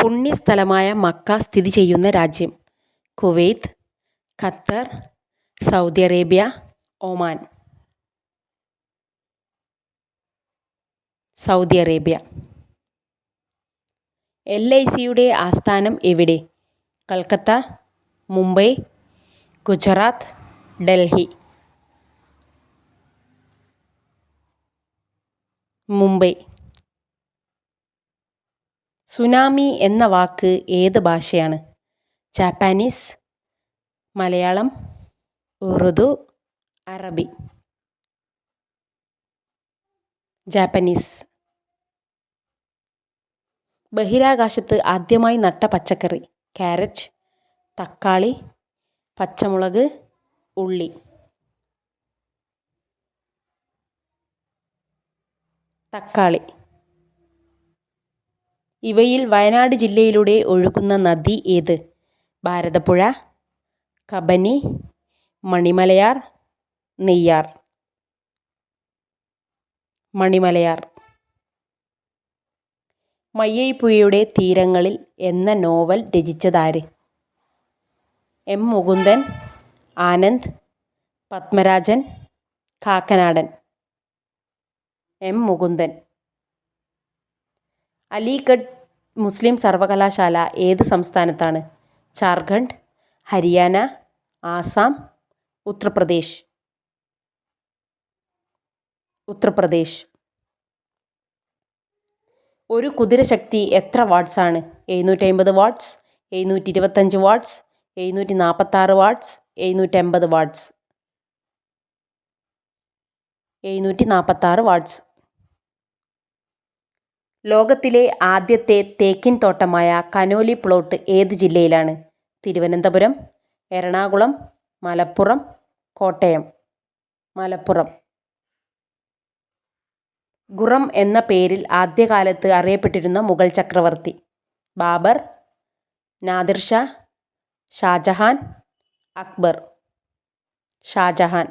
പുണ്യസ്ഥലമായ Mecca സ്ഥിതി ചെയ്യുന്ന രാജ്യം? Kuwait, Qatar, Saudi Arabia, Oman. Saudi Arabia. LICയുടെ ആസ്ഥാനം എവിടെ? കൽക്കത്ത, മുംബൈ, ഗുജറാത്ത്, ഡൽഹി. മുംബൈ. സുനാമി എന്ന വാക്ക് ഏത് ഭാഷയാണ്? ജാപ്പാനീസ്, മലയാളം, ഉറുദു, അറബി. ജാപ്പനീസ്. ബഹിരാകാശത്ത് ആദ്യമായി നട്ട പച്ചക്കറി? ക്യാരറ്റ്, തക്കാളി, പച്ചമുളക്, ഉള്ളി. തക്കാളി. ഇവയിൽ വയനാട് ജില്ലയിലൂടെ ഒഴുകുന്ന നദി ഏത്? ഭാരതപ്പുഴ, കബനി, മണിമലയാർ, നെയ്യാർ. മണിമലയാർ. മയ്യഴിപ്പുഴയുടെ തീരങ്ങളിൽ എന്ന നോവൽ രചിച്ചതാര്? M. മുകുന്ദൻ, ആനന്ദ്, പത്മരാജൻ, കാക്കനാടൻ. M. മുകുന്ദൻ. അലിഗഡ് മുസ്ലിം സർവകലാശാല ഏത് സംസ്ഥാനത്താണ്? ജാർഖണ്ഡ്, ഹരിയാന, ആസാം, ഉത്തർപ്രദേശ്. ഉത്തർപ്രദേശ്. ഒരു കുതിരശക്തി എത്ര വാട്ട്സ് ആണ്? 750 watts, 725 watts, 746 watts, 750 watts. 746 watts. ലോകത്തിലെ ആദ്യത്തെ തേക്കിൻ തോട്ടമായ കനോലി പ്ലോട്ട് ഏത് ജില്ലയിലാണ്? തിരുവനന്തപുരം, എറണാകുളം, മലപ്പുറം, കോട്ടയം. മലപ്പുറം. ഖുറം എന്ന പേരിൽ ആദ്യകാലത്ത് അറിയപ്പെട്ടിരുന്ന മുഗൾ ചക്രവർത്തി? ബാബർ, നാദിർ ഷാ, ഷാജഹാൻ, അക്ബർ. ഷാജഹാൻ.